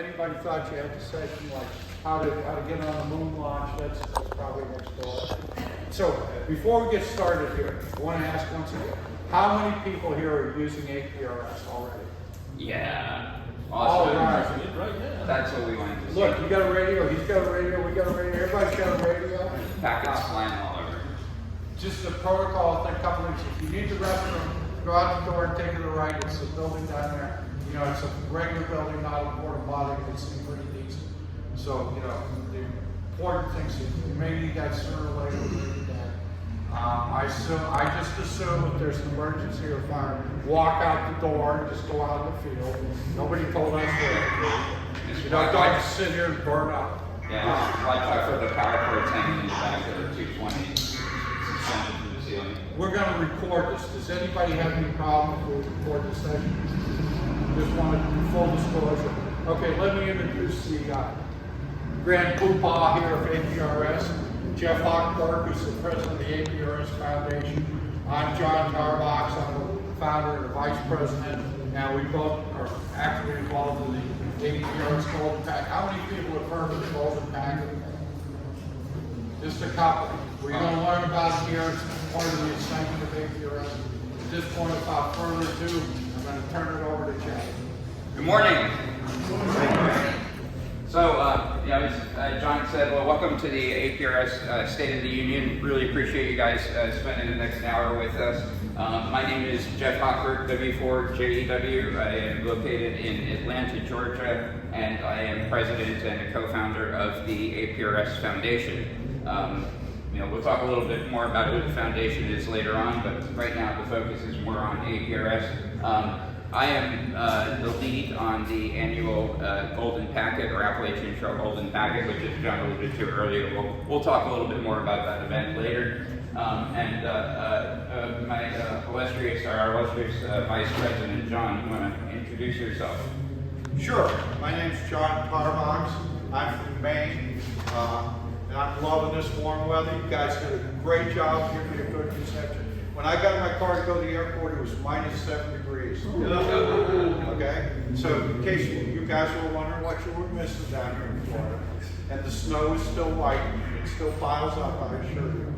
anybody thought you had to say something like how to get on the moon launch, that's probably next door. So before we get started here, I want to ask once again, how many people here are using APRS already? Yeah. All Awesome. right. That's what we wanted to see. Look, you got a radio, he's got a radio, we got a radio, everybody's got a radio. Packets flying all over. Just a protocol thing, couple things. If you need the restroom, go out the door and take it to the right. It's the building down there. You know, it's a regular building, not a porta potty. It's pretty decent. So, you know, the important things, you may need that sooner or later. We need that. I just assume if there's an emergency or fire, walk out the door and just go out in the field. Nobody told us that. You know, don't just sit here and burn up. Yeah, it's like for the power cords hanging in the back of the 220 suspended from the ceiling. We're going to record this. Does anybody have any problem if we record this session? Just want to do full disclosure. Okay, let me introduce the Grand Poobah here of APRS. Jeff Hochberg, who's the president of the APRS Foundation. I'm John Tarbox. I'm the founder and the vice president. And we both are actively involved in the APRS Golden Packet. How many people have heard of the Golden Packet? Just a couple. We're going to learn about it here. It's part of the assignment of APRS. At this point, without further ado, I'm going to turn it over to Jeff. Good morning. So, as John said, well, welcome to the APRS State of the Union. Really appreciate you guys spending the next hour with us. My name is Jeff Hochberg, W4JEW. I am located in Atlanta, Georgia, and I am president and a co-founder of the APRS Foundation. We'll talk a little bit more about who the foundation is later on, but right now the focus is more on APRS. I am the lead on the annual Golden Packet, or Appalachian Trail Golden Packet, which as John alluded to earlier. We'll talk a little bit more about that event later. Our illustrious Vice President, John, you want to introduce yourself? Sure. My name's John Tarbox. I'm from Maine. And I'm loving this warm weather. You guys did a great job giving me a good reception. When I got in my car to go to the airport, it was -7 degrees. Okay? So in case you guys were wondering what you were missing down here in Florida, and the snow is still white, it still piles up, I assure you.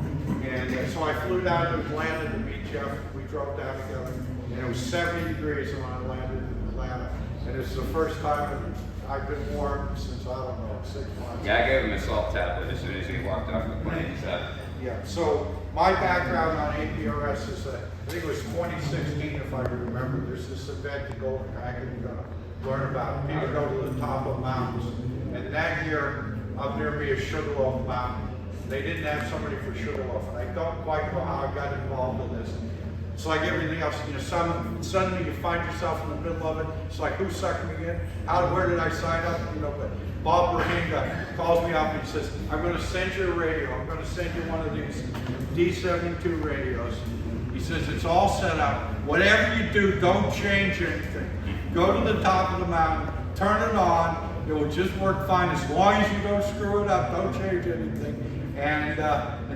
And so I flew down to Atlanta to meet Jeff. We drove down together, and it was 70 degrees when I landed in Atlanta. And it's the first time I've been warm since, I don't know, 6 months. Yeah, I gave him a salt tablet as soon as he walked off the plane. So. Yeah, so my background on APRS is that, I think it was 2016 if I remember, there's this event, the Golden Packet, you're going to learn about. People go to the top of mountains. And that year, up near me is Sugarloaf Mountain. They didn't have somebody for Sugarloaf, and I don't quite know how I got involved in this. It's like everything else, you know, suddenly you find yourself in the middle of it. It's like, who sucked me in? Where did I sign up? You know, but Bob Berhinga calls me up and he says, I'm going to send you a radio. I'm going to send you one of these D72 radios. He says, it's all set up. Whatever you do, don't change anything. Go to the top of the mountain, turn it on. It will just work fine as long as you don't screw it up. Don't change anything. And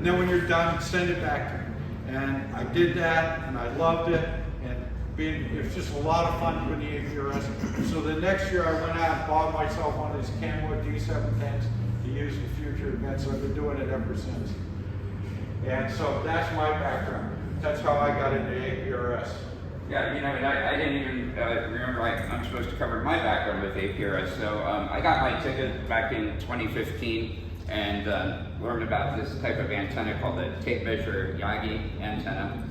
then when you're done, send it back to me. And I did that, and I loved it, and it was just a lot of fun doing the APRS. So the next year I went out and bought myself one of these Kenwood D710s to use in future events, so I've been doing it ever since. And so that's my background. That's how I got into APRS. Yeah, you know, I didn't even remember I'm supposed to cover my background with APRS. So I got my ticket back in 2015. And learned about this type of antenna called the tape measure Yagi antenna.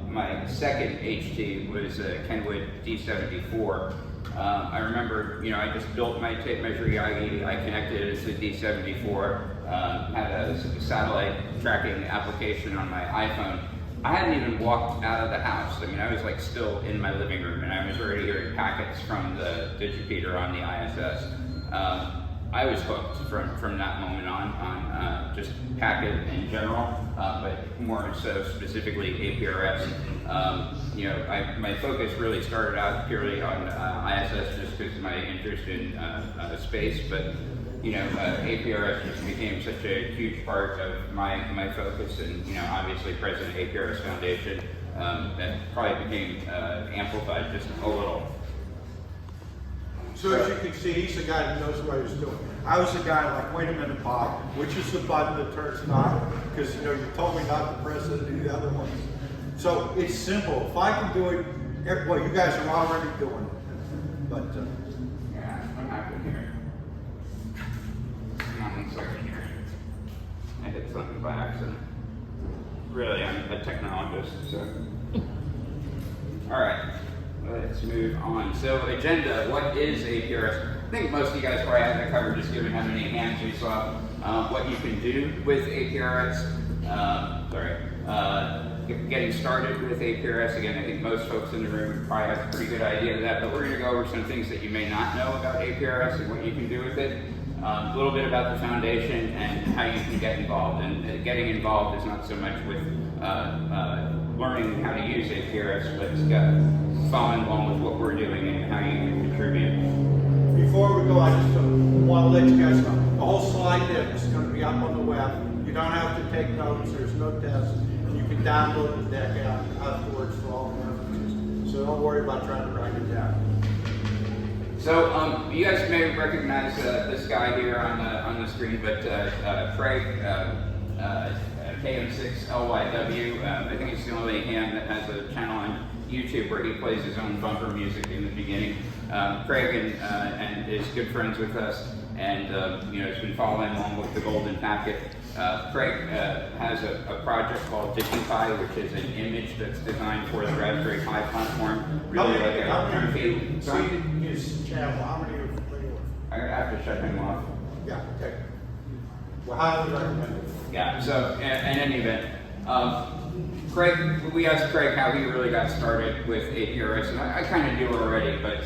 My second HT was a Kenwood D74. I remember, you know, I just built my tape measure Yagi. I connected it to D74, had a satellite tracking application on my iPhone. I hadn't even walked out of the house. I mean, I was like still in my living room, and I was already hearing packets from the digipeater on the ISS. I was hooked from that moment on just packet in general, but more so specifically APRS. My focus really started out purely on ISS just because of my interest in space, but APRS just became such a huge part of my focus, and obviously President APRS Foundation, that probably became amplified just a little. So as you can see, he's the guy that knows what he's doing. I was the guy like, wait a minute, Bob, which is the button that turns it on? Because you told me not to press it and the other ones. So it's simple. If I can do it, well, you guys are already doing it. But yeah, what happened here? Hang on 1 second here. I hit something by accident. Really, I'm a technologist, so. All right, let's move on. So agenda, what is APRS? I think most of you guys probably have that covered, just given how many hands we saw. What you can do with APRS, getting started with APRS. Again, I think most folks in the room probably have a pretty good idea of that, but we're gonna go over some things that you may not know about APRS and what you can do with it. A little bit about the foundation and how you can get involved. And getting involved is not so much with learning how to use APRS, but following along with what we're doing and how you can contribute. before we go, I just want to let you guys know, the whole slide deck is going to be up on the web. You don't have to take notes, there's no test. You can download the deck out afterwards for all the references. So don't worry about trying to write it down. So you guys may recognize this guy here on the screen, but Craig, KM6LYW, I think he's the only hand that has a channel on YouTube where he plays his own bumper music in the beginning. Craig and is good friends with us, and has been following along with the Golden Packet. Craig has a project called DigiPi, which is an image that's designed for the Raspberry Pi platform. Really like a See his channel, how many are you familiar with? I have to shut him off. Yeah, okay. Well, highly recommend it. Yeah, so in any event, Craig, we asked Craig how he really got started with APRS, and I kind of do already, but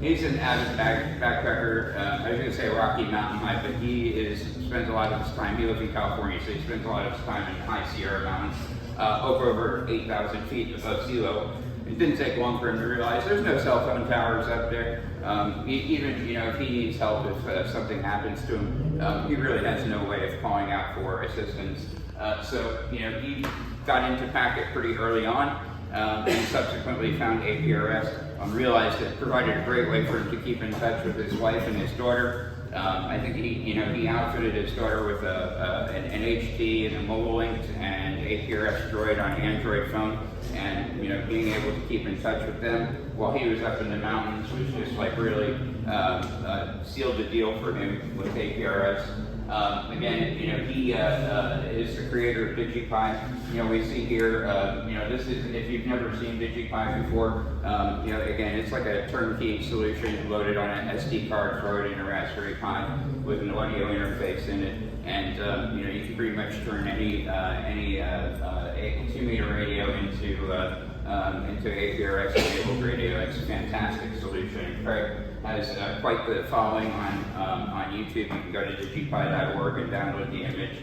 he's an avid backpacker. I was going to say Rocky Mountain High, but he spends a lot of his time, he lives in California, so he spends a lot of his time in high Sierra Mountains, over 8,000 feet above sea level. It didn't take long for him to realize there's no cell phone towers up there. Even if he needs help, if something happens to him, he really has no way of calling out for assistance. So he got into Packet pretty early on, and subsequently found APRS. Realized it provided a great way for him to keep in touch with his wife and his daughter. I think he outfitted his daughter with an HT and a mobile linked and APRS Droid on Android phone, and being able to keep in touch with them while he was up in the mountains was just like really sealed the deal for him with APRS. Again, he is the creator of DigiPi. We see here, this is, if you've never seen DigiPi before, again, it's like a turnkey solution loaded on an SD card, throw it in a Raspberry Pi with an audio interface in it, and you can pretty much turn any 2-meter radio into APRS enabled radio. It's a fantastic solution. Craig has quite the following on YouTube. You can go to digipi.org and download the image.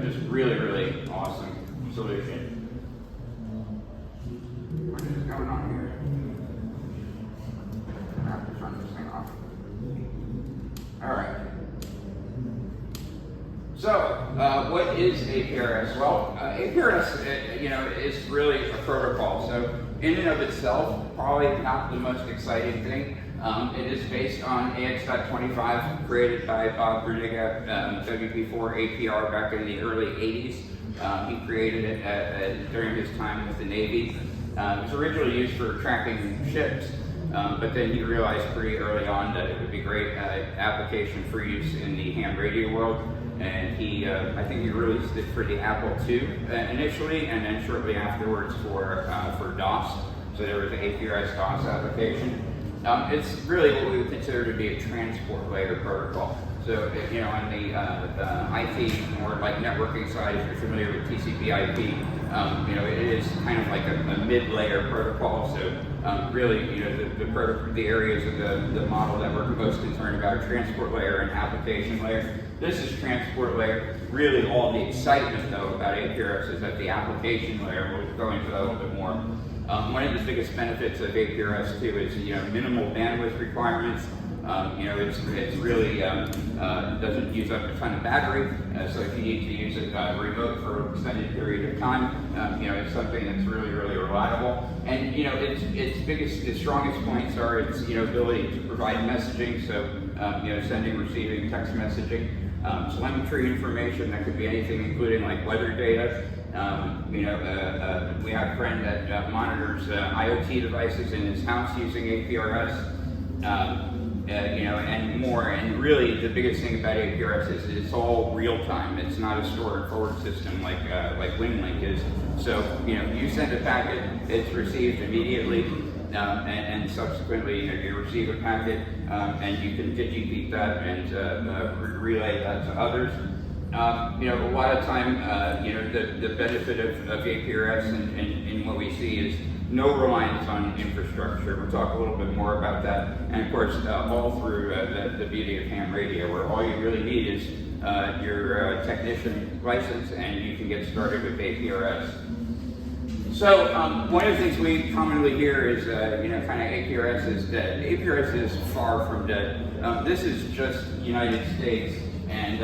Just really, really awesome solution. What is going on here? I have to turn this thing off. All right. So, what is APRS? Well, APRS, is really a protocol. So, in and of itself, probably not the most exciting thing. It is based on AX.25, created by Bob Bruniga, WP4 APR back in the early 80s. He created it during his time with the Navy. It was originally used for tracking ships, but then he realized pretty early on that it would be great application for use in the ham radio world. And I think he released it for the Apple II initially, and then shortly afterwards for DOS. So there was an APRS DOS application. It's really what we would consider to be a transport layer protocol. So, on the IP or like networking side, if you're familiar with TCP/IP, it is kind of like a mid-layer protocol. So, really, the areas of the model that we're most concerned about are transport layer and application layer. This is transport layer. Really, all the excitement though about APRS is at the application layer. We'll go into that a little bit more. One of the biggest benefits of APRS too is minimal bandwidth requirements. It's really doesn't use up a ton of battery. So if you need to use it remote for an extended period of time, it's something that's really, really reliable. And its strongest points are its ability to provide messaging. So sending, receiving text messaging, telemetry information that could be anything, including like weather data. We have a friend that monitors IoT devices in his house using APRS. And more. And really, the biggest thing about APRS is it's all real time. It's not a store and forward system like WinLink is. So you send a packet, it's received immediately, and subsequently you receive a packet, and you can digikeep that and relay that to others. A lot of time, the benefit of APRS and what we see is no reliance on infrastructure. We'll talk a little bit more about that. And of course, all through the beauty of ham radio, where all you really need is your technician license, and you can get started with APRS. So one of the things we commonly hear is, kind of APRS is dead. APRS is far from dead. This is just United States. And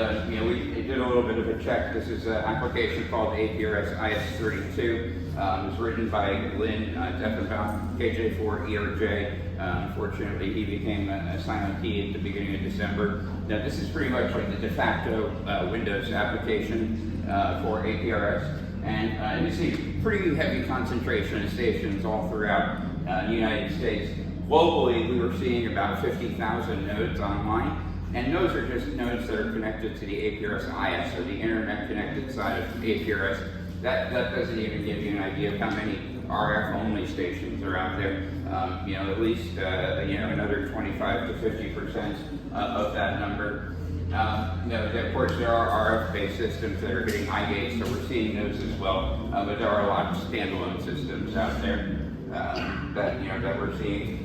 we did a little bit of a check. This is an application called APRS IS32. It was written by Lynn Defenbaum, KJ4ERJ. Unfortunately, he became a silent T at the beginning of December. Now, this is pretty much like the de facto Windows application for APRS. And you see pretty heavy concentration of stations all throughout the United States. Globally, we were seeing about 50,000 nodes online. And those are just nodes that are connected to the APRS IS, or the internet connected side of APRS. That doesn't even give you an idea of how many RF only stations are out there. At least another 25 to 50% of that number. Of course, there are RF-based systems that are hitting iGates, so we're seeing those as well. But there are a lot of standalone systems out there that we're seeing.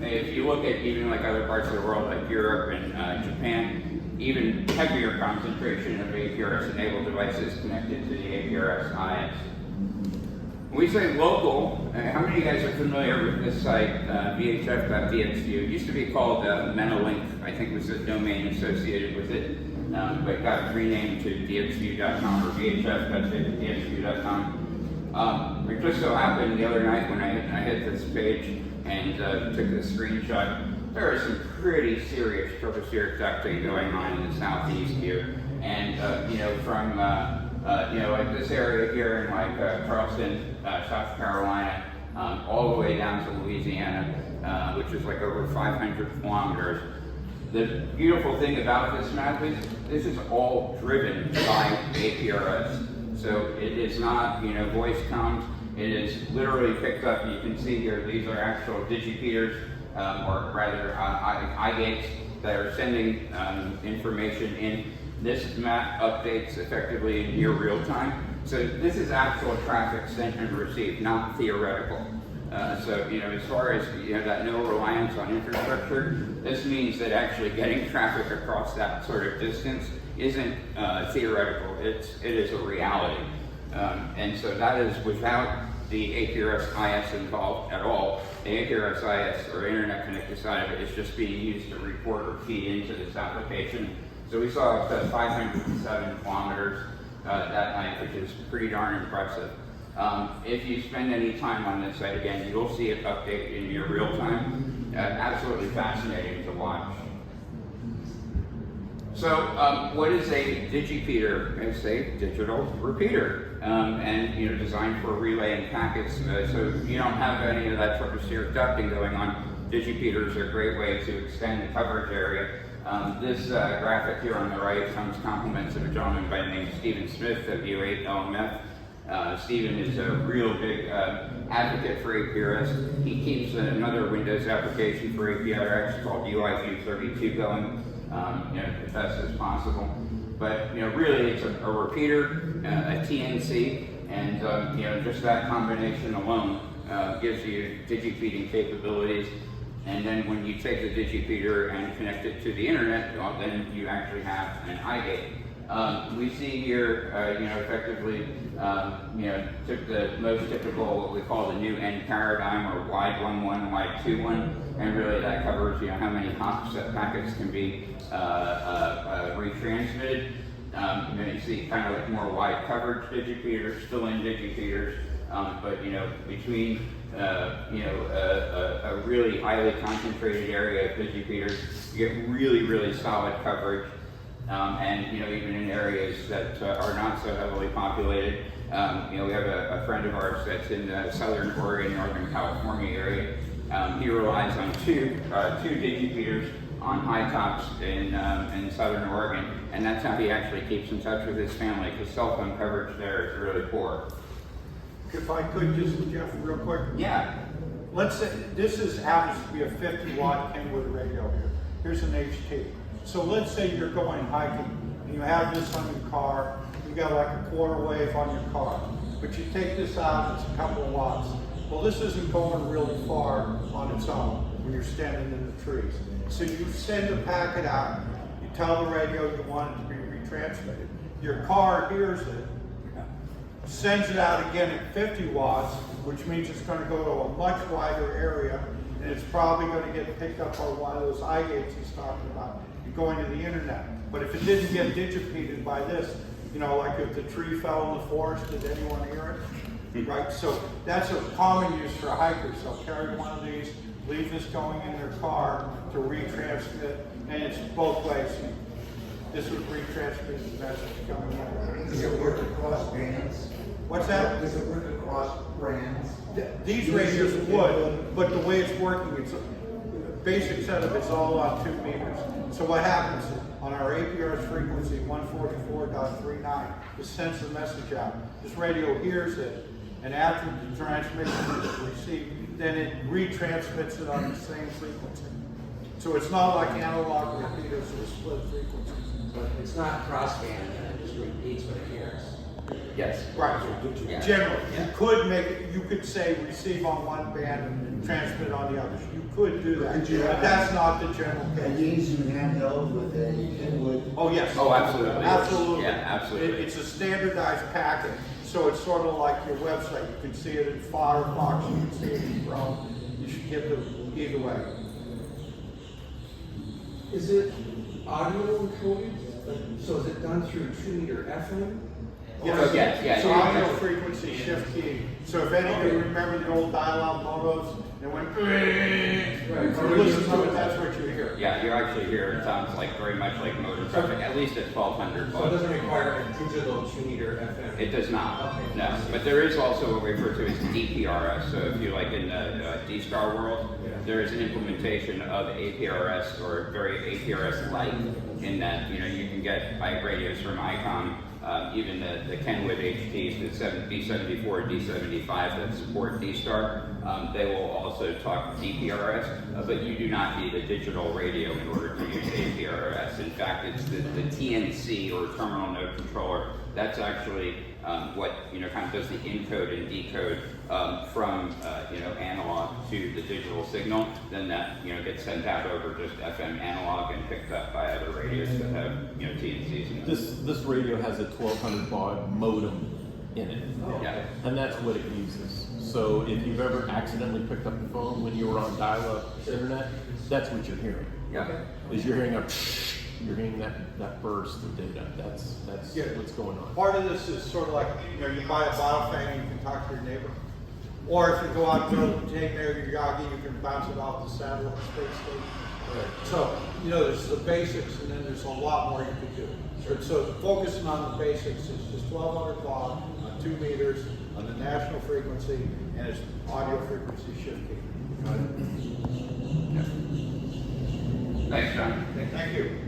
If you look at even like other parts of the world, like Europe and Japan, even heavier concentration of APRS-enabled devices connected to the APRS IS. When we say local, how many of you guys are familiar with this site, vhf.dxview? It used to be called Menolink, I think was the domain associated with it, but got renamed to dxview.com or vhf.dxview.com. It just so happened the other night when I hit this page and took this screenshot, there is some pretty serious tropospheric ducting going on in the southeast here. And, from, like this area here in like Charleston, South Carolina, all the way down to Louisiana, which is like over 500 kilometers. The beautiful thing about this map is this is all driven by APRS. So it is not, voice comms. It is literally picked up. You can see here, these are actual digipeaters, or rather iGates that are sending information in. This map updates effectively in near real time. So this is actual traffic sent and received, not theoretical. As far as that no reliance on infrastructure, this means that actually getting traffic across that sort of distance isn't theoretical. It is a reality. And so that is without the APRS IS involved at all. The APRS IS, or Internet Connected side of it, is just being used to report or feed into this application. So we saw up to 507 kilometers that night, which is pretty darn impressive. If you spend any time on this site again, you'll see it update in your real time. Absolutely fascinating to watch. So what is a digipeater? It's a digital repeater, and designed for relaying packets. So you don't have any of that tropospheric ducting going on. Digipeaters are a great way to extend the coverage area. This graphic here on the right comes compliments of a gentleman by the name of Stephen Smith of U8 LMF. Stephen is a real big advocate for APRS. He keeps another Windows application for APRS called UIView32 going. As best as possible. But really it's a repeater, a TNC, and just that combination alone gives you digifeeding capabilities. And then when you take the digipeater and connect it to the internet, well, then you actually have an iGate. We see here, effectively, took the most typical, what we call the new N paradigm, or wide 1.1, wide 2.1. and really that covers, you know, how many hops that packets can be retransmitted. And then you see kind of like more wide coverage digipeters, still in digipeters, but you know, between a really highly concentrated area of digipeters, you get really solid coverage. And you know, even in areas that are not so heavily populated, you know, we have a friend of ours that's in the Southern Oregon, Northern California area. He relies on two digipeters on high tops in Southern Oregon, and that's how he actually keeps in touch with his family, because cell phone coverage there is really poor. If I could just, Jeff, real quick. Yeah. Let's say this happens to be a 50-watt Kenwood radio here. Here's an HT. So let's say you're going hiking and you have this on your car. You got like a quarter wave on your car, but you take this out, it's a couple of watts. Well, this isn't going really far on its own when you're standing in the trees. So you send a packet out, you tell the radio you want it to be retransmitted. Your car hears it, sends it out again at 50 watts, which means it's going to go to a much wider area, and it's probably going to get picked up on one of those eye gates he's talking about, going to the internet. But if it didn't get digipeated by this, you know, like if the tree fell in the forest, did anyone hear it? Right, so that's a common use for hikers. They'll carry one of these, leave this going in their car to retransmit, and it's both ways. This would retransmit the message coming in. Does it work across bands? What's that? Does it work across brands? These radios would, but the way it's working, it's a basic setup is all on 2 meters. So what happens on our APRS frequency 144.39, it sends the message out. This radio hears it, and after the transmission is received, then it retransmits it on the same frequency. So it's not like analog repeaters with split frequencies. So it's not crossband, and it just repeats what it hears. Yes. Right. Yeah. Generally, Yeah. you could make it, you could say receive on one band and transmit on the others. You could do that, Could you but have- that's not the general And case. use in handheld with a Kenwood. Oh, yes. Oh, absolutely. Absolutely. Yeah, absolutely. It's a standardized packet, so it's sort of like your website. You can see it in Firefox, you can see it in Chrome. You should get them either way. Is it audio encoded? So is it done through 2-meter FM? Yes, yes. It's audio frequency shift key. So if anybody remember the old dial-out motos, they went, if you listen to it, that's what you hear. Yeah, you actually hear it sounds like very much like motor traffic, at least at 1200. So it doesn't require a digital 2-meter FM? It does not, no. But there is also what we refer to as DPRS. So if you like in the D-Star world, there is an implementation of APRS or very APRS-like in that, you know, you can get radios from ICOM, even the Kenwood HTs, the B74, D75 that support D-Star, they will also talk DPRS, but you do not need a digital radio in order to use APRS. In fact, it's the TNC or terminal node controller. That's actually what, you know, kind of does the encode and decode from you know, analog to the digital signal. Then that, you know, gets sent out over just FM analog and picked up by other radios that have, you know, TNCs in them. This radio has a 1200 baud modem in it, Yeah. and that's what it uses. So if you've ever accidentally picked up the phone when you were on dial-up internet, that's what you're hearing. Yeah. Is you're hearing that burst of data. That's Yeah. what's going on. Part of this is sort of like, you know, you buy a bottle fan and you can talk to your neighbor. Or if you go out and take care of your Yagi, you can bounce it off the satellite space station. So, you know, there's the basics and then there's a lot more you can do. So focusing on the basics is just 1200 baud on 2 meters on the national frequency and it's audio frequency shifting. Thanks, John. Thank you.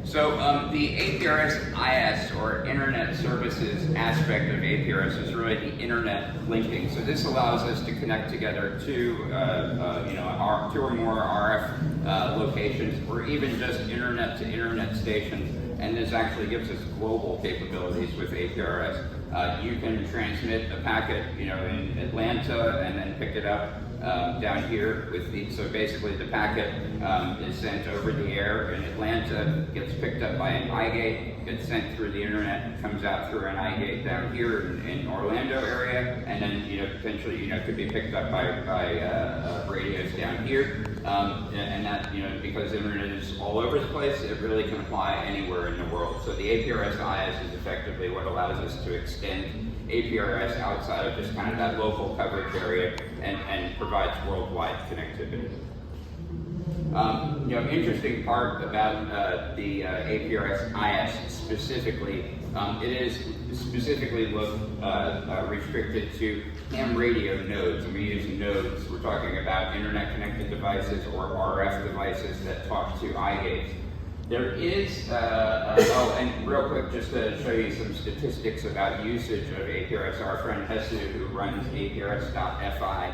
So the APRS IS or Internet Services aspect of APRS is really the Internet linking. So this allows us to connect together two or more RF locations, or even just Internet to Internet stations. And this actually gives us global capabilities with APRS. You can transmit a packet, you know, in Atlanta and then pick it up down here with so basically the packet is sent over the air in Atlanta, gets picked up by an iGate, gets sent through the internet, comes out through an iGate down here in Orlando area, and then, you know, potentially, you know, could be picked up by radios down here. and that, because the internet is all over the place, it really can apply anywhere in the world. So the APRS IS is effectively what allows us to extend APRS outside of just kind of that local coverage area and provides worldwide connectivity. Interesting part about the APRS IS specifically, it is specifically restricted to ham radio nodes. And we use nodes, we're talking about internet connected devices or RF devices that talk to iGates. There is, and real quick, just to show you some statistics about usage of APRS, our friend Hesu, who runs APRS.fi,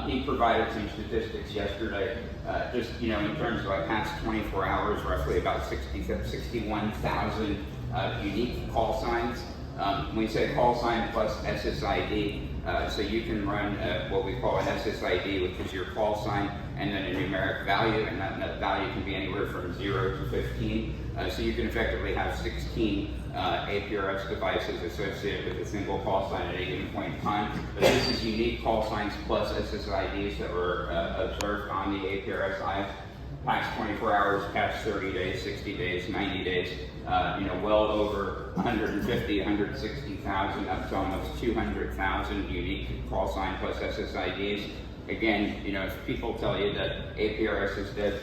he provided some statistics yesterday, in terms of past 24 hours, roughly about 61,000 unique call signs. When we say call sign plus SSID, so you can run what we call an SSID, which is your call sign, and then a numeric value, and that value can be anywhere from 0 to 15. So you can effectively have 16 APRS devices associated with a single call sign at any given point in time. But this is unique call signs plus SSIDs that were observed on the APRS IS past 24 hours, past 30 days, 60 days, 90 days, well over 150, 160,000, up to almost 200,000 unique call sign plus SSIDs. Again, if people tell you that APRS is dead,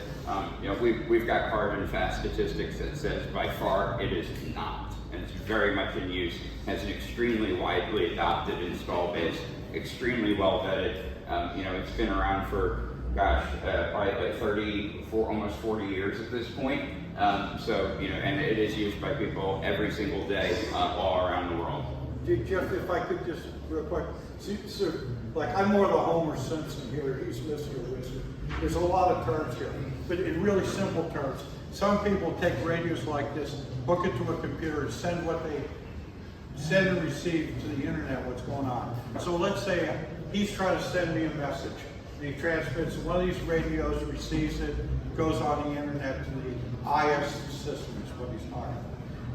we've got hard and fast statistics that says by far it is not. And it's very much in use, has an extremely widely adopted install base, extremely well vetted. It's been around for, probably like 34, almost 40 years at this point. And it is used by people every single day all around the world. Jeff, if I could just real quick, so like I'm more the Homer Simpson here, he's Mr. Wizard. There's a lot of terms here, but in really simple terms, some people take radios like this, hook it to a computer, and send and receive to the internet what's going on. So let's say he's trying to send me a message. He transmits one of these radios, receives it, goes on the internet to the IS system is what he's talking about.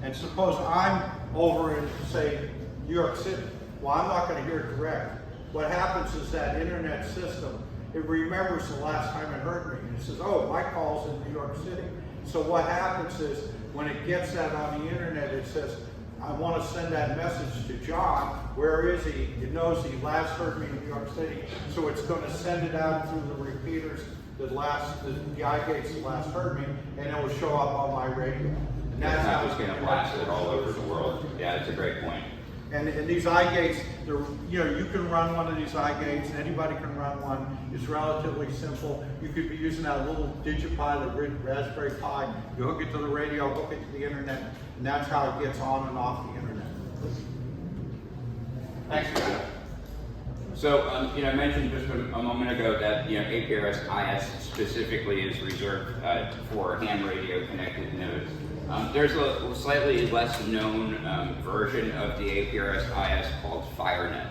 And suppose I'm over in, say, New York City. Well, I'm not going to hear it direct. What happens is that internet system, it remembers the last time it heard me. And it says, oh, my call's in New York City. So what happens is when it gets that on the internet, it says, I want to send that message to John. Where is he? It knows he last heard me in New York City. So it's going to send it out through the repeaters the iGates that last heard me, and it will show up on my radio. And that's how it's going to blast it all over the world. Yeah, that's a great point. And these iGates, you can run one of these iGates, anybody can run one. It's relatively simple. You could be using that little DigiPi, the Raspberry Pi. You hook it to the radio, hook it to the internet, and that's how it gets on and off the internet. Thanks for that. So, I mentioned just a moment ago that, APRS IS specifically is reserved for ham radio connected nodes. There's a slightly less known version of the APRS IS called FireNet.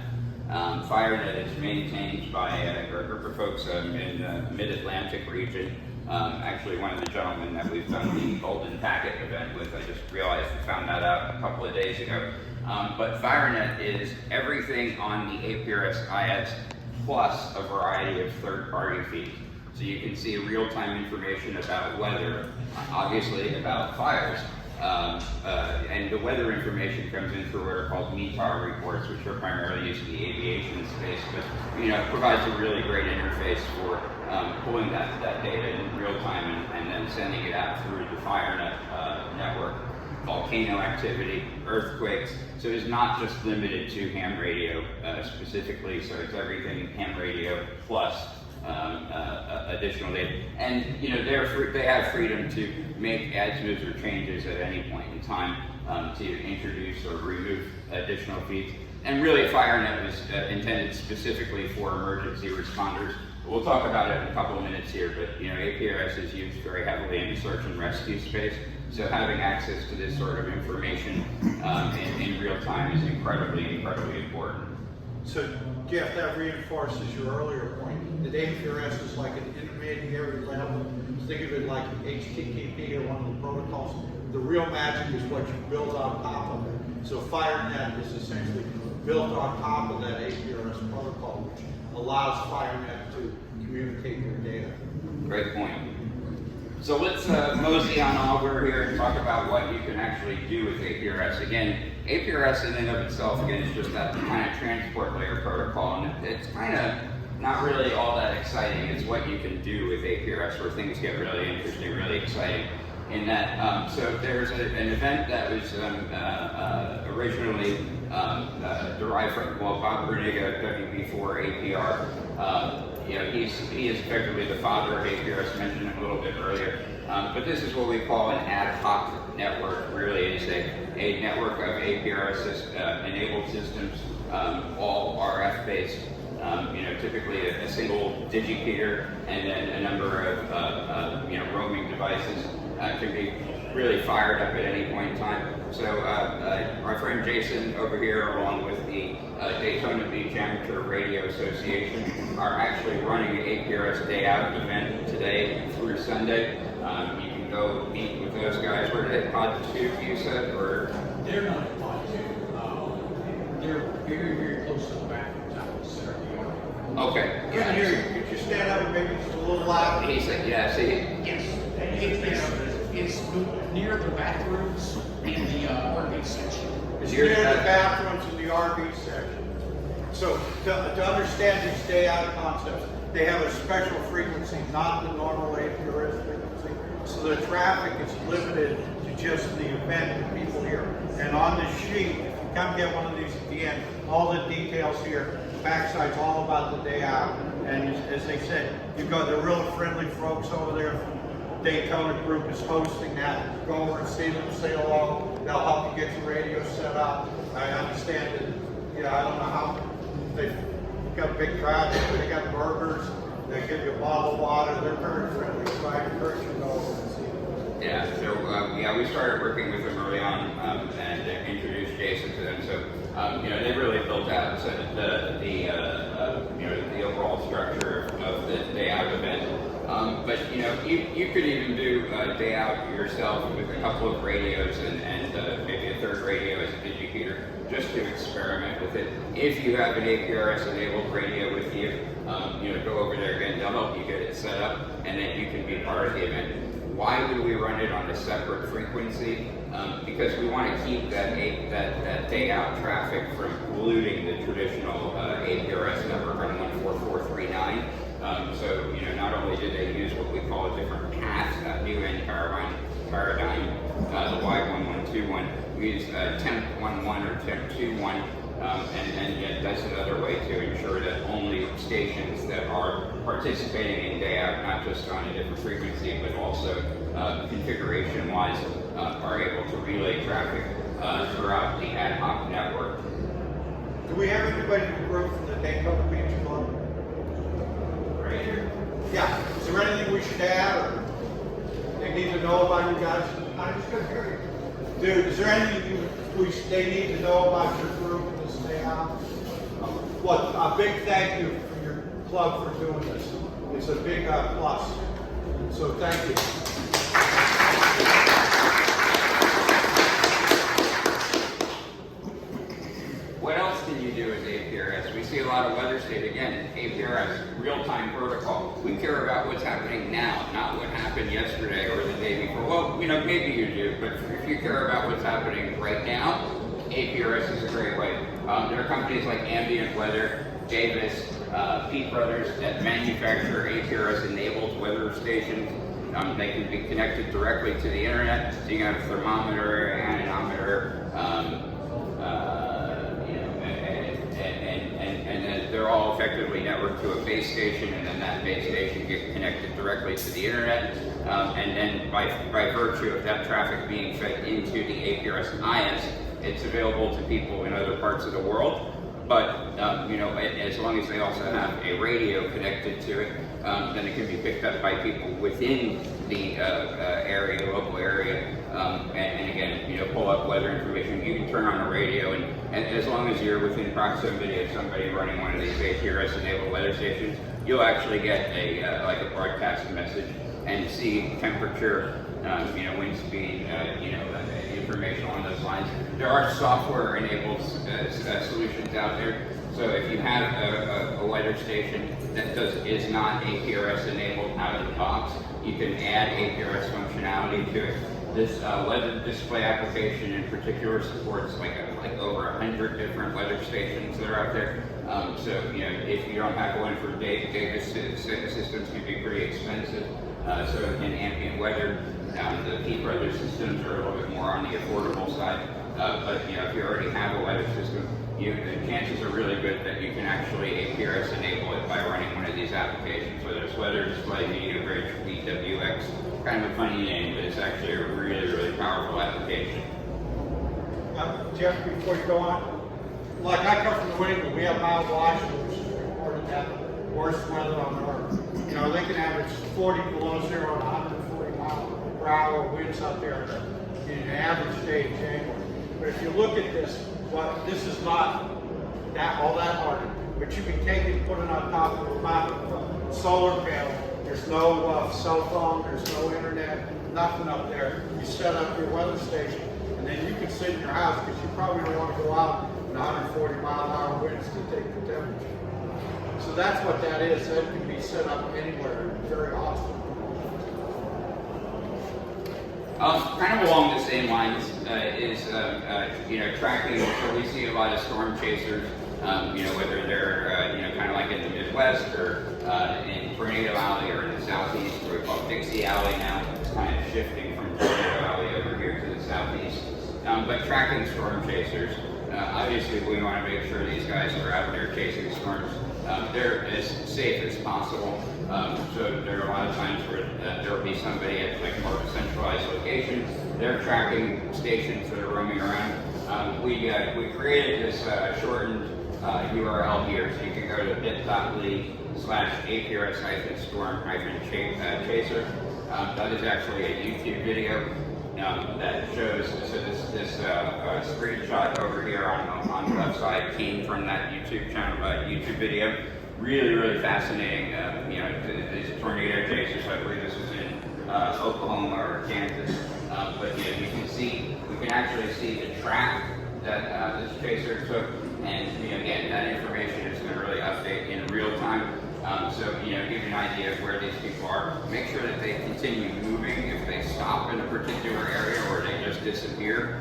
FireNet is maintained by a group of folks in the Mid-Atlantic region. Actually, one of the gentlemen that we've done the Golden Packet event with, I just realized I found that out a couple of days ago. But FireNet is everything on the APRS IS plus a variety of third-party feeds. So you can see real-time information about weather, obviously about fires, and the weather information comes in through what are called METAR reports, which are primarily used in the aviation space, but it provides a really great interface for pulling that data in real time and then sending it out through the FireNet network. Volcano activity, earthquakes, so it's not just limited to ham radio specifically, so it's everything ham radio plus additional data. And they have freedom to make adds, moves, or changes at any point in time to introduce or remove additional feeds. And really, FireNet was intended specifically for emergency responders. We'll talk about it in a couple of minutes here, but APRS is used very heavily in the search and rescue space. So having access to this sort of information in real time is incredibly, incredibly important. So, Jeff, that reinforces your earlier point that APRS is like an intermediary level. Think of it like HTTP or one of the protocols. The real magic is what you build on top of it. So FireNet is essentially built on top of that APRS protocol, which allows FireNet to communicate your data. Great point. So let's mosey on over here and talk about what you can actually do with APRS. Again, APRS in and of itself, again, is just that kind of transport layer protocol, and it's kind of not really all that exciting. It's what you can do with APRS where things get really interesting, really exciting. In that, so there's an event that was originally derived from, well, Bob Bruniga, WB4 APR. You know, he is effectively the father of APRS, mentioned it a little bit earlier. But this is what we call an ad hoc network. Really, it is a network of APRS enabled systems, all RF based. You know, typically a single digiketer and then a number of you know, roaming devices can be really fired up at any point in time. So our friend Jason over here, along with the Daytona Beach Amateur Radio Association, are actually running an APRS Day Out event today through Sunday. You can go meet with those guys. Where did they pod to, you said, or? They're not at pod 2. They're very, very close to the back of the town center of the yard. Okay. I can hear you. Could you stand up and maybe just a little louder? He said, yeah, see, It's near the bathrooms in the RV section. It's near the bathrooms in the RV section. So to understand these day out concepts, they have a special frequency, not the normal APRS frequency. So the traffic is limited to just the event that people hear. And on this sheet, if you come get one of these at the end, all the details here, the backside's all about the day out. And as they said, you've got the real friendly folks over there. Daytona Group is hosting that. Go over and see them, say hello. They'll help you get your radio set up. I understand that, yeah, I don't know how they've got a big crowd. They got burgers. They give you a bottle of water. They're very friendly, so I encourage you to go over and see them. yeah, so yeah, we started working with them early on and introduced Jason to them. So you know, they really built out so the you know, the overall structure of the Day Out event. But you know, you could even do a Day Out yourself with a couple of radios and maybe a third radio as a digiketer, just to experiment with it. If you have an APRS enabled radio with you, you know, go over there again. They'll help you get it set up, and then you can be part of the event. Why would we run it on a separate frequency? Because we want to keep that Day Out traffic from polluting the traditional APRS network on 14439. So, you know, not only did they use what we call a different path, that new end paradigm, the Y1121, we use temp 11 or temp 21, and yet that's another way to ensure that only stations that are participating in Day Out, not just on a different frequency, but also configuration-wise, are able to relay traffic throughout the ad hoc network. Do we have anybody in the group from the Daytona Beach Club? Right here. Yeah. Is there anything we should add or they need to know about you guys? I'm just going to hear you. Dude, is there anything they need to know about your group and this Day Out? What? A big thank you for your club for doing this. It's a big plus. So thank you. What else can you do with APRS? We see a lot of weather state, again, APRS, real-time protocol. We care about what's happening now, not what happened yesterday or the day before. Well, you know, maybe you do, but if you care about what's happening right now, APRS is a great way. There are companies like Ambient Weather, Davis, Pete Brothers that manufacture APRS-enabled weather stations. They can be connected directly to the internet, so you can have a thermometer, anemometer, and they're all effectively networked to a base station, and then that base station gets connected directly to the internet, and then by virtue of that traffic being fed into the APRS IS, it's available to people in other parts of the world. But you know, as long as they also have a radio connected to it, then it can be picked up by people within the area, local area, and again, you know, pull up weather information. You can turn on a radio, and as long as you're within proximity of somebody running one of these APRS-enabled weather stations, you'll actually get a like a broadcast message and see temperature, you know, wind speed, you know, information along those lines. There are software-enabled solutions out there. So if you have a weather station that is not APRS enabled out of the box, you can add APRS functionality to it. This weather display application in particular supports like over 100 different weather stations that are out there. So if you don't have one for data systems can be pretty expensive. So in ambient weather, the P Brothers systems are a little bit more on the affordable side. But if you already have a weather system, the chances are really good that you can actually APRS enable it by running one of these applications, whether it's weather display, media bridge, VWX. Kind of a funny name, but it's actually a really, really powerful application. Jeff, before you go on, like I come from New England, we have Mount Washington, which is reported to have the worst weather on earth. They can average 40 below zero and 140 mile per hour winds out there in an average day in January. But if you look at this, this is not all that hard. But you can take it and put it on top of a mountain solar panel. There's no cell phone, there's no internet, nothing up there. You set up your weather station, and then you can sit in your house because you probably don't want to go out in 140 mile an hour winds to take the temperature. So that's what that is. That can be set up anywhere. Very awesome. Kind of along the same lines is tracking. So we see a lot of storm chasers. Whether they're kind of like in the Midwest or in Tornado Alley or in the Southeast, what we call Dixie Alley now. It's kind of shifting from Tornado Alley over here to the Southeast. But tracking storm chasers, obviously we want to make sure these guys are out there chasing storms. They're as safe as possible. So there are a lot of times where there will be somebody at like more of a centralized location. They're tracking stations that are roaming around. We created this shortened URL here, so you can go to bit.ly/APRS-storm-chaser. That is actually a YouTube video that shows. So this screenshot over here on the left side came from that YouTube channel, YouTube video. Really, really fascinating. These tornado chasers. I believe this was in Oklahoma or Kansas. But we can actually see the track that this chaser took, and again, that information is going to really update in real time. So give you an idea of where these people are. Make sure that they continue moving. If they stop in a particular area or they just disappear,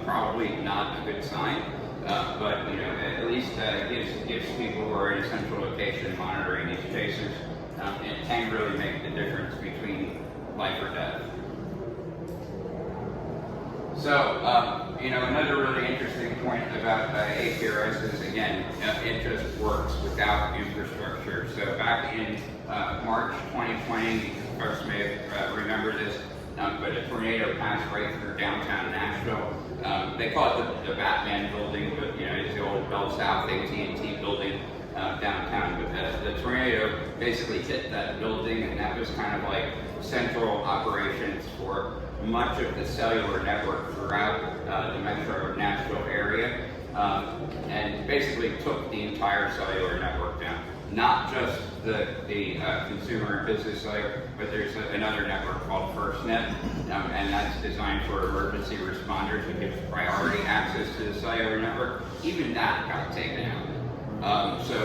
probably not a good sign. But at least gives people who are in a central location monitoring these chasers. It can really make the difference between life or death. So, another really interesting point about APRS is, again, it just works without infrastructure. So back in March 2020, you folks may remember this, but a tornado passed right through downtown Nashville. They call it the Batman building, but it's the old Bell South AT&T building downtown. But the tornado basically hit that building, and that was kind of like central operations for much of the cellular network throughout the metro Nashville area, and basically took the entire cellular network down. Not just the consumer and business cellular, but there's another network called FirstNet, and that's designed for emergency responders. It gives priority access to the cellular network. Even that got taken out. So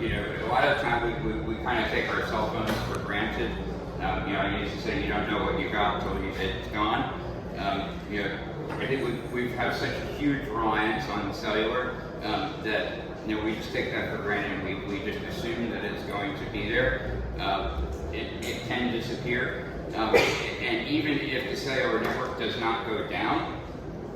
a lot of times we kind of take our cell phones for granted. I used to say you don't know what you got until it's gone. I think we have such a huge reliance on cellular that we just take that for granted. We just assume that it's going to be there. It can disappear, and even if the cellular network does not go down,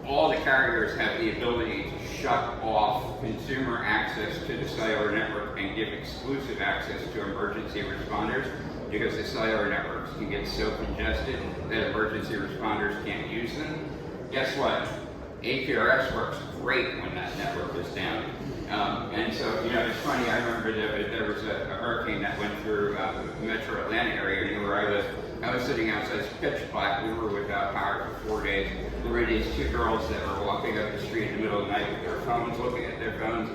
all the carriers have the ability to shut off consumer access to the cellular network and give exclusive access to emergency responders, because the cellular networks can get so congested that emergency responders can't use them. Guess what? APRS works great when that network is down. And so, it's funny, I remember there was a hurricane that went through the metro Atlanta area where I live. I was sitting outside, it's pitch black, we were without power for 4 days. There were these two girls that were walking up the street in the middle of the night with their phones, looking at their phones.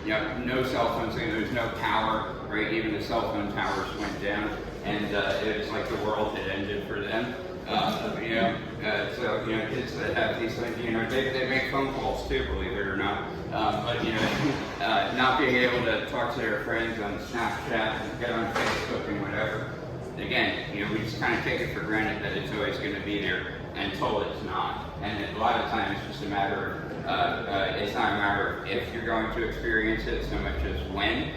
No cell phones, there was no power, right? Even the cell phone towers went down, and it was like the world had ended for them. So kids that have these things, they make phone calls too, believe it or not. But you know, not being able to talk to their friends on Snapchat and get on Facebook and whatever. Again, you know, we just kind of take it for granted that it's always going to be there until it's not. And a lot of times it's just a matter of, it's not a matter of if you're going to experience it so much as when.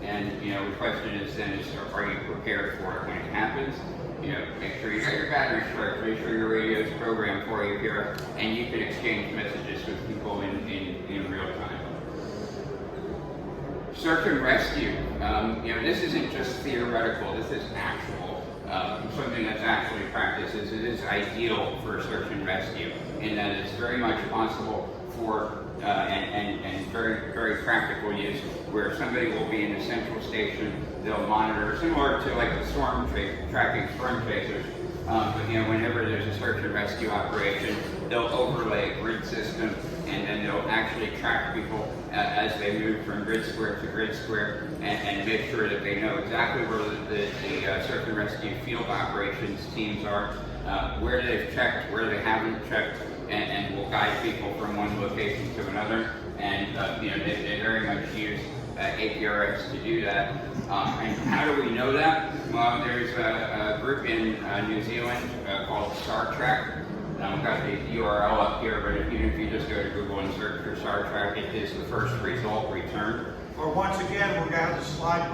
And, you know, the question is then, are you prepared for it when it happens? You know, make sure you got your batteries charged, make sure your radio's programmed for you here, and you can exchange messages with people in real time. Search and rescue. You know, this isn't just theoretical, this is actual. Something that's actually practiced. It is ideal for search and rescue in that it's very much possible for and very, very practical use where somebody will be in a central station, they'll monitor, similar to like the tracking storm chasers. But you know, whenever there's a search and rescue operation, they'll overlay a grid system and then they'll actually track people as they move from grid square to grid square and make sure that they know exactly where the search and rescue field operations teams are, where they've checked, where they haven't checked, and will guide people from one location to another. And you know, they very much use APRS to do that. And how do we know that? Well, there's a group in New Zealand called Star Trek. I've got the URL up here, but even if you just go to Google and search for Star Trek, it is the first result returned. Or once again, we're going to have the slide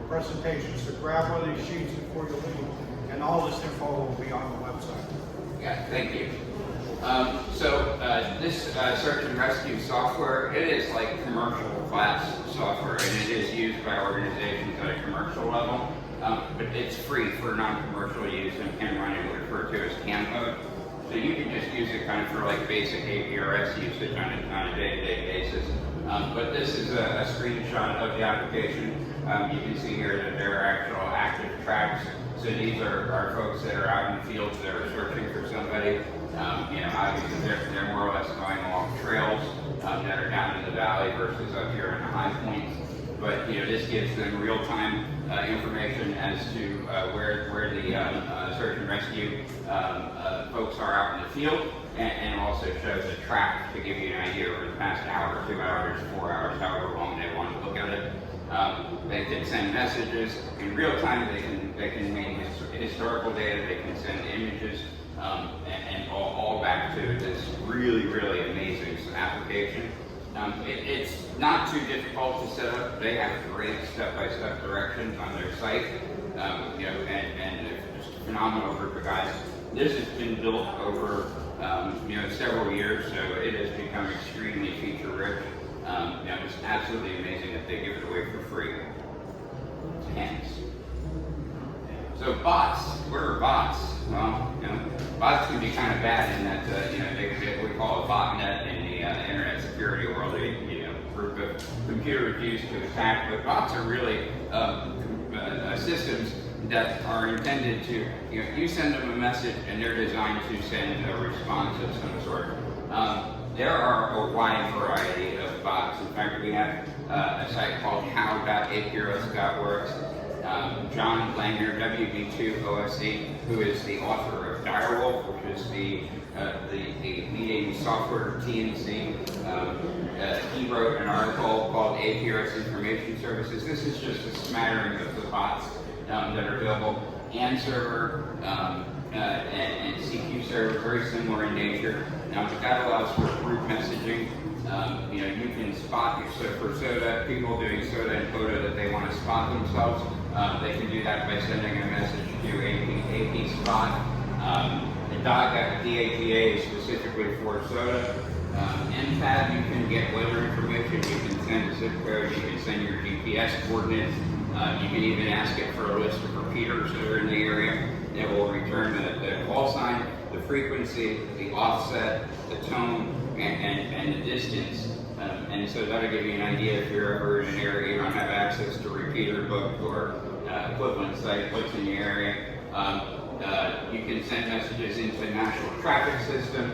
presentations, so grab one of these sheets before you leave, and all this info will be on the website. Yeah, thank you. This search and rescue software, it is like commercial class software, and it is used by organizations at a commercial level, but it's free for non-commercial use and can run in what's referred to as CAN mode. So you can just use it kind of for like basic APRS usage on a day-to-day basis. But this is a screenshot of the application. You can see here that there are actual active tracks. So these are folks that are out in the fields that are searching for somebody. You know, obviously they're more or less going along trails that are down in the valley versus up here in the high points. But you know, this gives them real-time information as to where the search and rescue folks are out in the field, and also shows a track to give you an idea over the past hour, 2 hours, 4 hours, however long they want to look at it. They can send messages in real time. They can make historical data. They can send images, and all back to this really, really amazing application. It's not too difficult to set up. They have great step-by-step directions on their site, you know, and they're just a phenomenal group of guys. This has been built over, you know, several years, so it has become extremely feature-rich. You know, it's absolutely amazing that they give it away for free. Thanks. So bots, what are bots? Well, you know, bots can be kind of bad in that, you know, they what we call a botnet in the internet security world. You know, group of computers used to attack, but bots are really systems that are intended to, you know, you send them a message and they're designed to send a response of some sort. There are a wide variety of bots. In fact, we have a site called how.aprs.works. John Langer, WB2OSC, who is the author of Direwolf, which is the leading software TNC. He wrote an article called APRS Information Services. This is just a smattering of the bots that are available. Server and CQ server, very similar in nature. Now, that allows for group messaging. You know, you can spot for SOTA, people doing SOTA and POTA that they want to spot themselves. They can do that by sending a message to AP spot. The DAGA is specifically for SOTA. MPAD, you can get weather information, you can send a zip code, you can send your GPS coordinates. You can even ask it for a list of repeaters that are in the area. It will return the call sign, the frequency, the offset, the tone, and the distance. And so that'll give you an idea if you're ever in an area you don't have access to repeater book or equivalent site, what's in the area. You can send messages into the national traffic system.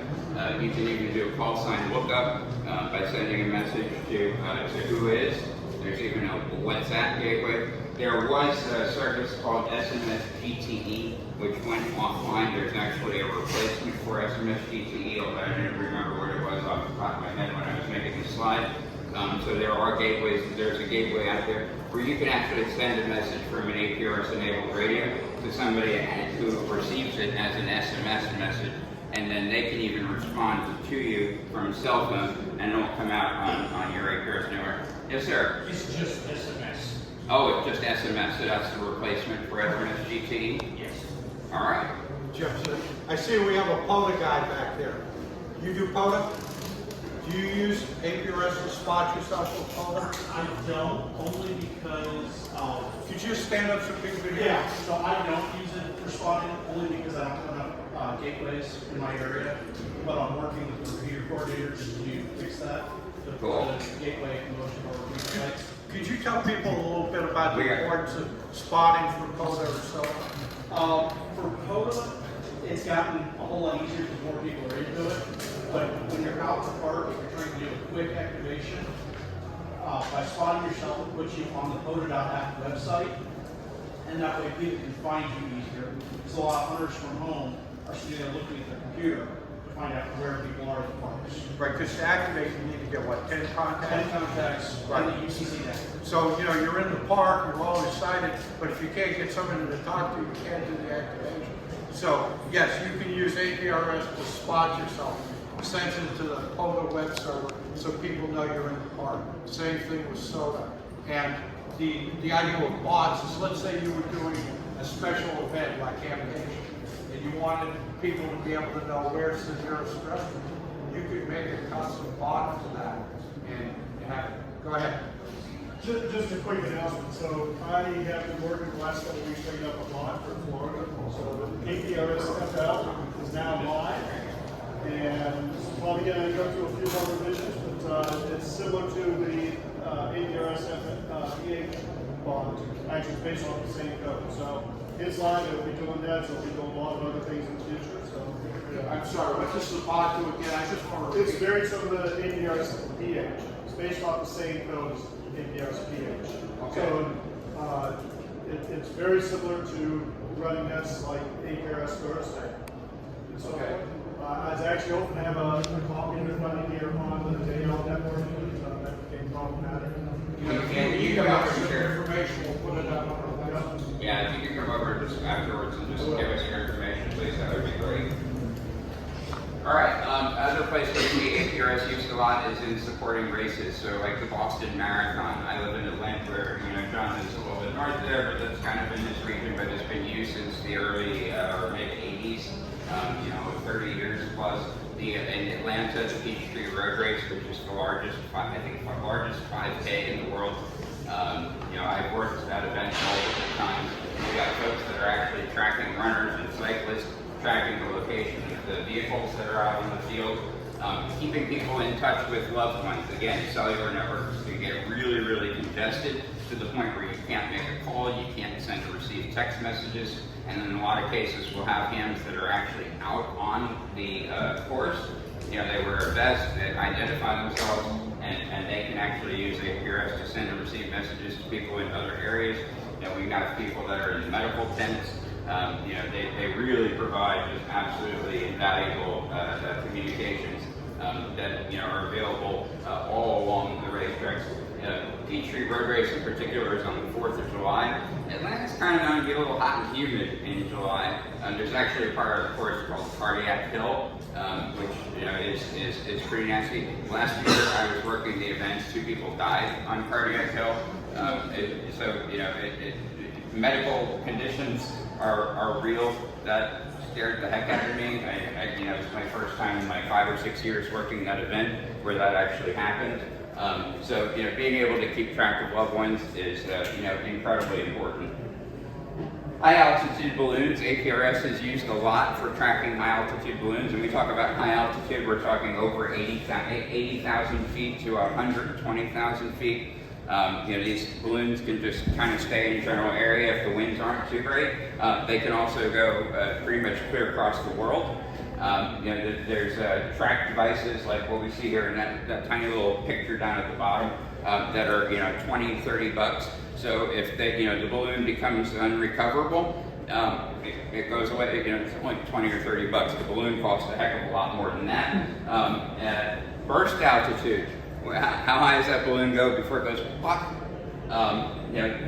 You can even do a call sign lookup by sending a message to who is. There's even a WhatsApp gateway. There was a service called SMS GTE, which went offline. There's actually a replacement for SMS GTE, although I didn't remember what it was off the top of my head when I was making the slide. So there are gateways. There's a gateway out there where you can actually send a message from an APRS-enabled radio to somebody who receives it as an SMS message, and then they can even respond to you from a cell phone, and it'll come out on your APRS network. Yes, sir. It's just SMS. Oh, it's just SMS, so that's the replacement for SMS GTE? Yes. All right. Jim, so I see we have a POTA guy back there. You do POTA? Do you use APRS to spot yourself with POTA? I don't, only because, Could you just stand up so people can hear? yeah, so I don't use it for spotting, only because I don't have enough gateways in my area. But I'm working with the repeater coordinators to fix that. The Cool. gateway motion or repeater sites. Could you tell people a little bit about the We got- importance of spotting for POTA or so on? For POTA, it's gotten a whole lot easier because more people are into it. But when you're out in the park, if you're trying to do a quick activation, by spotting yourself, it puts you on the POTA.app website. And that way people can find you easier. Because a lot of hunters from home are sitting there looking at their computer to find out where people are in the parks. Right, because to activate, you need to get what, 10 10 contacts? contacts, Right. and the UCC network. So, you know, you're in the park, you're all excited, but if you can't get somebody to talk to, you can't do the activation. So, yes, you can use APRS to spot yourself. Send it to the POTA web server so people know you're in the park. Same thing with SOTA. And the idea with bots is, let's say you were doing a special event like Hamcation, and you wanted people to be able to know where's the nearest restaurant. You could make a custom bot for that and have it. Go ahead. Just a quick announcement. So I have been working the last couple of weeks setting up a bot for Florida. So the APRS FL is now live. And it's probably going to go through a few more revisions, but it's similar to the APRS PH bot. Actually, it's based on the same code. So it's live. It'll be doing that. So it'll be doing a lot of other things in the future. So I'm sorry, what does the bot do again? I just want to it's repeat. very similar to APRS PH. It's based off the same code as APRS PH. Okay. So it's very similar to running nets like APRS Thursday. So Okay. I was actually hoping to have a copy of it running here on the JL network, but that became problematic. And you can come have over some here. information, we'll put it up on our website. Yeah, if you could come over just afterwards and just give us your information, please, that would be great. All right, other place where the APRS used a lot is in supporting races. So like the Boston Marathon. I live in Atlanta, where John is a little bit north there, but that's kind of in this region. But it's been used since the early or mid '80s. 30 years plus. In Atlanta, the Peachtree Road Race, which is the largest, I think, the largest 5K in the world. I've worked at that event multiple times. We've got folks that are actually tracking runners and cyclists, tracking the location of the vehicles that are out on the field, keeping people in touch with loved ones. Again, cellular networks can get really, really congested to the point where you can't make a call, you can't send or receive text messages, and in a lot of cases we'll have hams that are actually out on the course. They wear a vest, they identify themselves, and they can actually use APRS to send and receive messages to people in other areas. We've got people that are in medical tents. They really provide just absolutely invaluable communications that are available all along the racetracks. Peachtree Road Race in particular is on the 4th of July. Atlanta's kind of going to get a little hot and humid in July. There's actually a part of the course called Cardiac Hill, which is pretty nasty. Last year I was working the events, 2 people died on Cardiac Hill. Medical conditions are real. That scared the heck out of me. It's my first time in like 5 or 6 years working that event where that actually happened. Being able to keep track of loved ones is, incredibly important. High altitude balloons, APRS is used a lot for tracking high altitude balloons. When we talk about high altitude, we're talking over 80,000 feet to 120,000 feet. These balloons can just kind of stay in a general area if the winds aren't too great. They can also go pretty much clear across the world. There's track devices like what we see here in that tiny little picture down at the bottom that are 20, 30 bucks. So if they, the balloon becomes unrecoverable, it goes away. It's only 20 or 30 bucks. The balloon costs a heck of a lot more than that. At burst altitude, how high does that balloon go before it goes pop?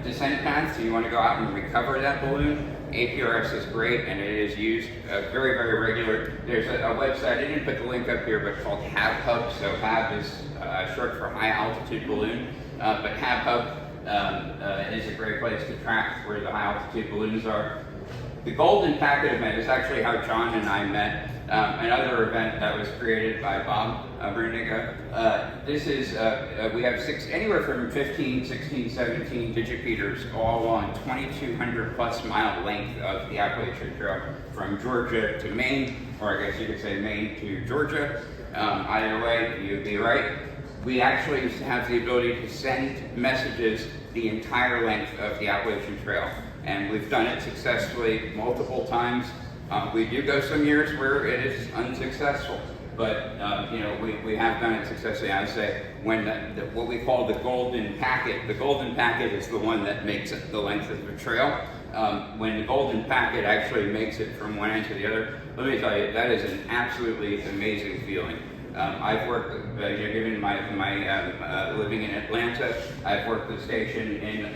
Descent paths, so you want to go out and recover that balloon. APRS is great, and it is used very, very regular. There's a website, I didn't put the link up here, but called HABHub. So HAB is short for high altitude balloon, but HABHub is a great place to track where the high altitude balloons are. The Golden Packet event is actually how John and I met. Another event that was created by Bob Bruniga. This is, we have anywhere from 15, 16, 17 digipeters all on 2,200 plus mile length of the Appalachian Trail from Georgia to Maine, or I guess you could say Maine to Georgia. Either way, you'd be right. We actually have the ability to send messages the entire length of the Appalachian Trail. And we've done it successfully multiple times. We do go some years where it is unsuccessful, but we have done it successfully. I would say when what we call the Golden Packet is the one that makes it the length of the trail. When the Golden Packet actually makes it from one end to the other, let me tell you, that is an absolutely amazing feeling. I've worked, given my living in Atlanta, I've worked the station in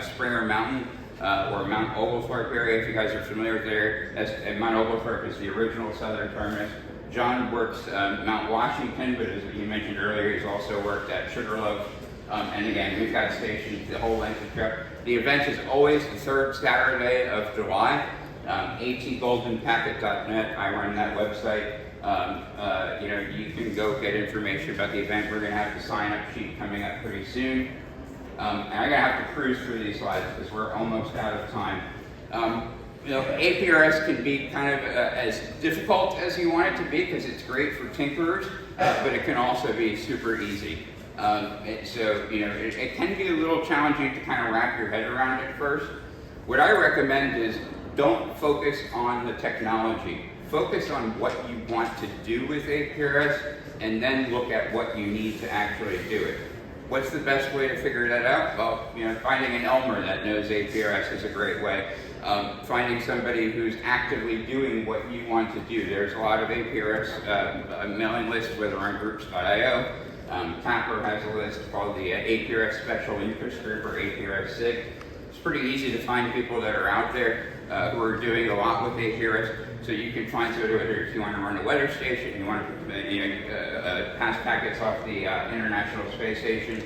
Springer Mountain, or Mount Oglethorpe area, if you guys are familiar there. Mount Oglethorpe is the original southern terminus. John works Mount Washington, but as you mentioned earlier, he's also worked at Sugarloaf. And again, we've got stations the whole length of the trip. The event is always the third Saturday of July. atgoldenpacket.net, I run that website. You can go get information about the event. We're going to have the sign-up sheet coming up pretty soon. And I'm going to have to cruise through these slides because we're almost out of time. APRS can be kind of as difficult as you want it to be because it's great for tinkerers, but it can also be super easy. It can be a little challenging to kind of wrap your head around at first. What I recommend is don't focus on the technology. Focus on what you want to do with APRS and then look at what you need to actually do it. What's the best way to figure that out? Well, finding an Elmer that knows APRS is a great way. Finding somebody who's actively doing what you want to do. There's a lot of APRS mailing lists, whether on groups.io. Tapper has a list called the APRS Special Interest Group, or APRS SIG. It's pretty easy to find people that are out there who are doing a lot with APRS. So you can find somebody, whether if you want to run a weather station, you want to pass packets off the International Space Station.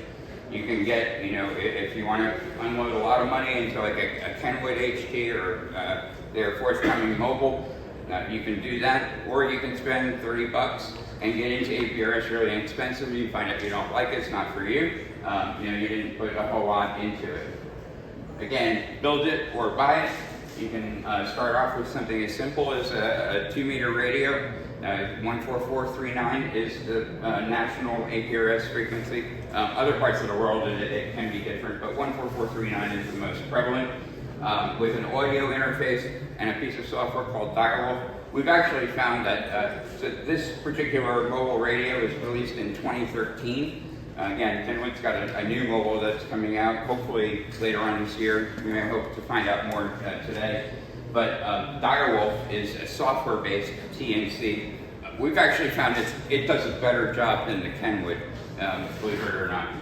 You can get, if you want to unload a lot of money into like a Kenwood HT or their forthcoming mobile, you can do that. Or you can spend 30 bucks and get into APRS really inexpensively. You find out you don't like it, it's not for you. You didn't put a whole lot into it. Again, build it or buy it. You can start off with something as simple as a 2-meter radio. 14439 is the national APRS frequency. Other parts of the world it can be different, but 14439 is the most prevalent. With an audio interface and a piece of software called Direwolf. We've actually found that this particular mobile radio was released in 2013. Again, Kenwood's got a new mobile that's coming out, hopefully later on this year. We may hope to find out more today. But Direwolf is a software-based TNC. We've actually found it does a better job than the Kenwood, believe it or not.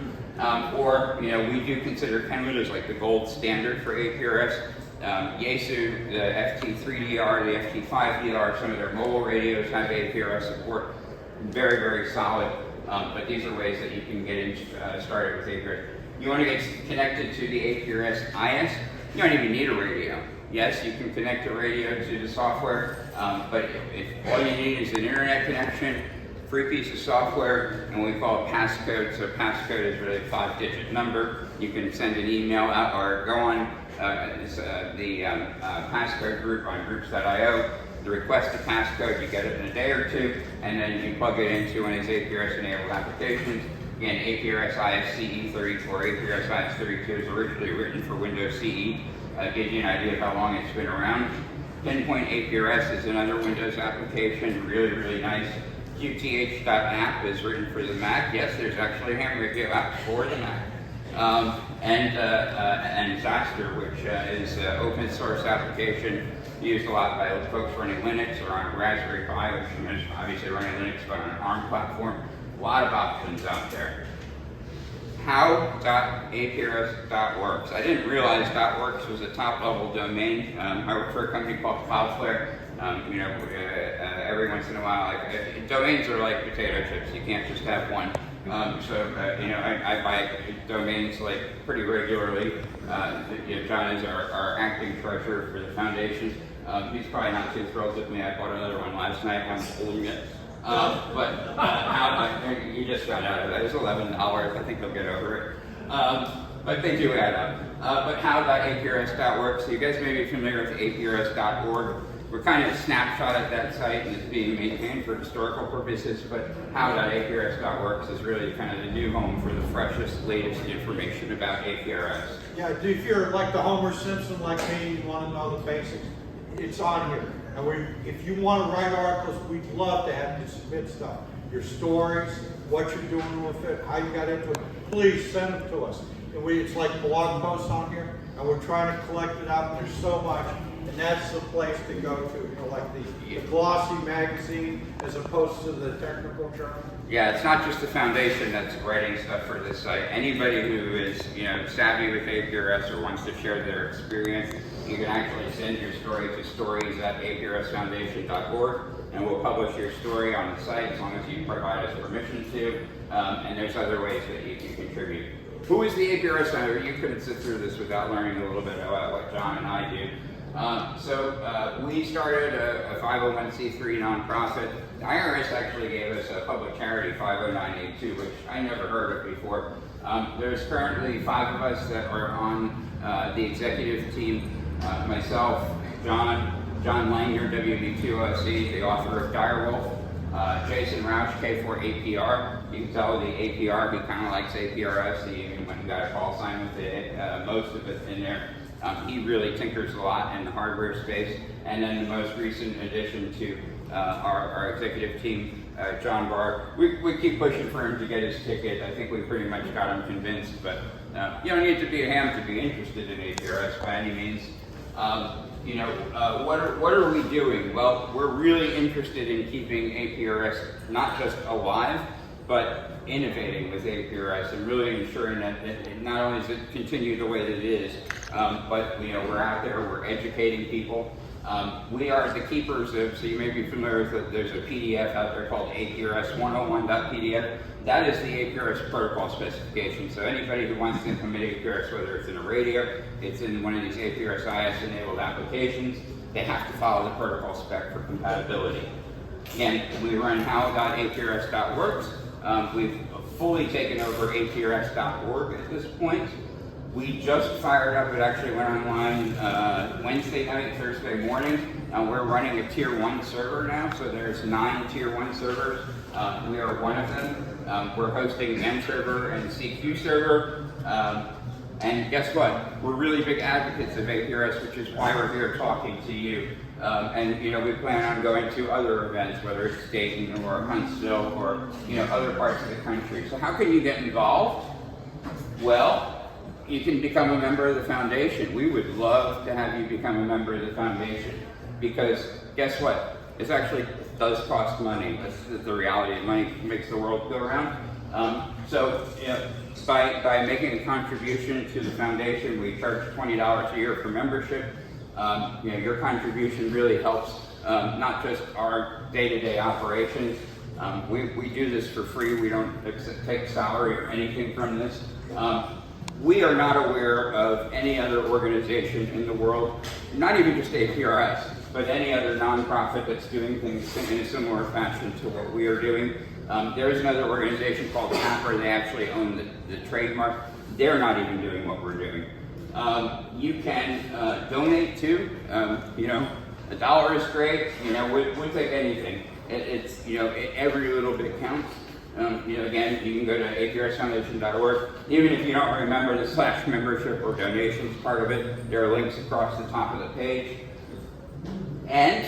We do consider Kenwood as like the gold standard for APRS. Yaesu, the FT3DR, the FT5DR, some of their mobile radios have APRS support. Very, very solid. But these are ways that you can get started with APRS. You want to get connected to the APRS IS, you don't even need a radio. Yes, you can connect the radio to the software, but if all you need is an internet connection, free piece of software, and we call it passcode. So passcode is really a 5-digit number. You can send an email out or go on the passcode group on groups.io. The request a passcode, you get it in a day or two, and then you plug it into one of these APRS-enabled applications. Again, APRS ISCE 34, APRS IS 32 is originally written for Windows CE. Gives you an idea of how long it's been around. Pinpoint APRS is another Windows application, really, really nice. QTH.app is written for the Mac. Yes, there's actually a ham radio app for the Mac. and Zaster, which is an open source application used a lot by folks running Linux or on Raspberry Pi, which is obviously running Linux but on an ARM platform. A lot of options out there. How.APRS.works. I didn't realize .works was a top-level domain. I work for a company called Cloudflare. Every once in a while, domains are like potato chips. You can't just have one. I buy domains pretty regularly. John is our acting treasurer for the foundation. He's probably not too thrilled with me. I bought another one last night. I haven't told him yet. You just got out of that. It's $11. I think he'll get over it. But they do add up. But how.APRS.works. So you guys may be familiar with APRS.org. We're kind of a snapshot at that site, and it's being maintained for historical purposes, but how.APRS.works is really kind of the new home for the freshest, latest information about APRS. Yeah, if you're like the Homer Simpson like me, you want to know the basics, it's on here. And if you want to write articles, we'd love to have you submit stuff. Your stories, what you're doing with it, how you got into it, please send them to us. And it's like blog posts on here, and we're trying to collect it up, and there's so much. And that's the place to go to, like the glossy magazine as opposed to the technical journal. Yeah, it's not just the foundation that's writing stuff for this site. Anybody who is, savvy with APRS or wants to share their experience, you can actually send your story to stories@aprsfoundation.org, and we'll publish your story on the site as long as you provide us permission to. And there's other ways that you can contribute. Who is the APRS founder? You couldn't sit through this without learning a little bit about what John and I do. We started a 501c3 nonprofit. The IRS actually gave us a public charity 50982, which I never heard of before. There's currently 5 of us that are on the executive team. Myself, John Langer, WB2OC, the author of Direwolf. Jason Roush, K4APR. You can tell the APR, he kind of likes APRS. He even went and got a call sign with it, most of it in there. He really tinkers a lot in the hardware space. And then the most recent addition to our executive team, John Barr. We keep pushing for him to get his ticket. I think we pretty much got him convinced, but you don't need to be a ham to be interested in APRS by any means. What are we doing? Well, we're really interested in keeping APRS not just alive, but innovating with APRS and really ensuring that it not only does it continue the way that it is, but we're out there, we're educating people. We are the keepers of, so you may be familiar with there's a PDF out there called APRS 101.pdf. That is the APRS protocol specification. So anybody who wants to implement APRS, whether it's in a radio, it's in one of these APRS IS enabled applications, they have to follow the protocol spec for compatibility. Again, we run how.APRS.works. We've fully taken over APRS.org at this point. We just fired up, it actually went online Wednesday night, Thursday morning. We're running a tier 1 server now, so there's 9 tier 1 servers. We are one of them. We're hosting M server and CQ server. And guess what? We're really big advocates of APRS, which is why we're here talking to you. We plan on going to other events, whether it's Dayton or Huntsville or other parts of the country. So how can you get involved? Well, you can become a member of the foundation. We would love to have you become a member of the foundation because guess what? It actually does cost money. That's the reality. Money makes the world go around. By making a contribution to the foundation, we charge $20 a year for membership. Your contribution really helps not just our day-to-day operations. We do this for free. We don't take salary or anything from this. We are not aware of any other organization in the world, not even just APRS, but any other nonprofit that's doing things in a similar fashion to what we are doing. There is another organization called APRS. They actually own the trademark. They're not even doing what we're doing. You can donate too. $1 is great. We'll take anything. It's every little bit counts. Again, you can go to aprsfoundation.org. Even if you don't remember the /membership or donations part of it, there are links across the top of the page. And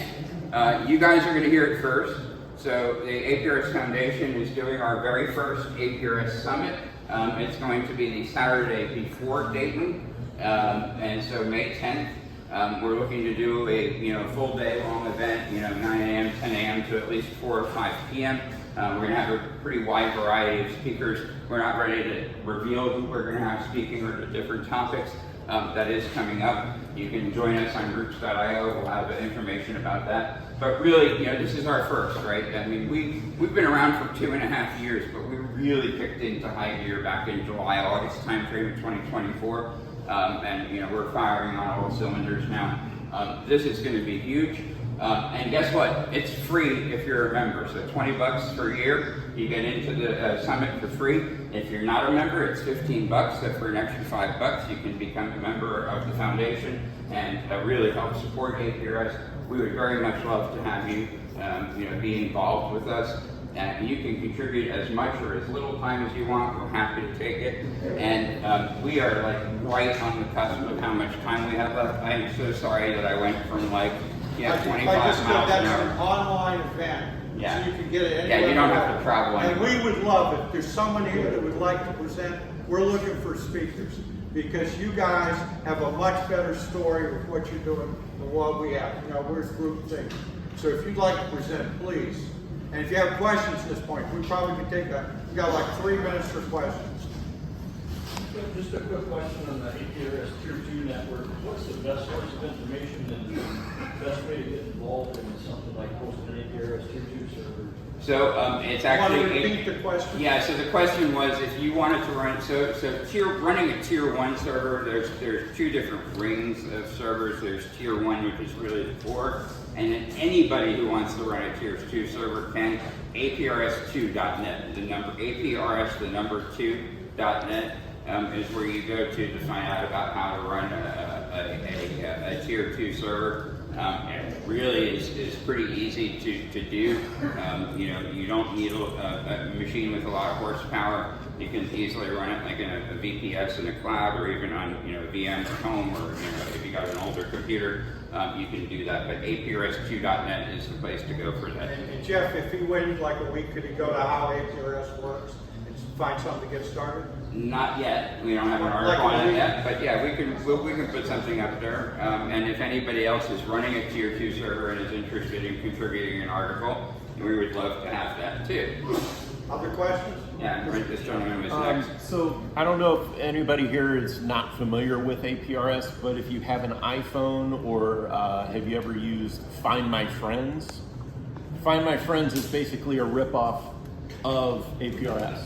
you guys are going to hear it first. So the APRS Foundation is doing our very first APRS Summit It's going to be the Saturday before Dayton, and so May 10th. We're looking to do a full day long event, 9 a.m., 10 a.m. to at least 4 or 5 p.m. We're going to have a pretty wide variety of speakers. We're not ready to reveal who we're going to have speaking or the different topics. That is coming up. You can join us on groups.io. We'll have information about that. But really, this is our first, right? I mean, we've been around for 2.5 years, but we really kicked into high gear back in July, August timeframe of 2024. And we're firing on all cylinders now. This is going to be huge. And guess what? It's free if you're a member. So $20 per year, you get into the summit for free. If you're not a member, it's $15. So for an extra $5, you can become a member of the foundation and really help support APRS. We would very much love to have you, be involved with us. You can contribute as much or as little time as you want. We're happy to take it. And we are right on the cusp of how much time we have left. I am so sorry that I went from 25 I just miles that's an hour. an online event, Yeah. so you can get it anywhere. Yeah, you don't have want. to travel And anywhere. we would love it. If there's someone here that would like to present, we're looking for speakers because you guys have a much better story with what you're doing than what we have. We're group thinking. So if you'd like to present, please. And if you have questions at this point, we probably could take we got like 3 minutes for questions. Just a quick question on the APRS Tier 2 network. What's the best source of information and the best way to get involved in something like hosting an APRS Tier 2 server? So it's Want actually... to repeat the question? Yeah, so the question was if you wanted to run, running a Tier 1 server, there's two different rings of servers. There's Tier 1, which is really the core, and then anybody who wants to run a Tier 2 server can. APRS2.net, the number APRS, the number 2.net is where you go to find out about how to run a Tier 2 server. It really is pretty easy to do. You don't need a machine with a lot of horsepower. You can easily run it like in a VPS in a cloud or even on a VM at home, or if you got an older computer, you can do that. But APRS2.net is the place to go for that. And Jeff, if he waited like a week, could he go to how APRS works and find something to get started? Not yet. We don't have an article on it yet, but yeah, we can put something up there. And if anybody else is running a Tier 2 server and is interested in contributing an article, we would love to have that too. Other questions? Yeah, right, this gentleman was next. So I don't know if anybody here is not familiar with APRS, but if you have an iPhone or have you ever used Find My Friends? Find My Friends is basically a ripoff of APRS.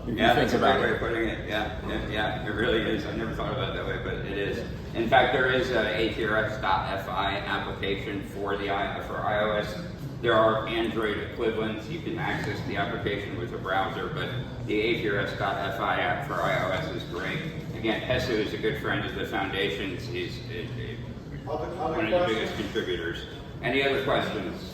If Yeah, you that's a think great about way it. of putting it. Yeah, it really is. I've never thought about it that way, but it is. In fact, there is an APRS.fi application for iOS. There are Android equivalents. You can access the application with a browser, but the APRS.fi app for iOS is great. Again, Hesu is a good friend of the foundation. He's one of the biggest contributors. Any other questions?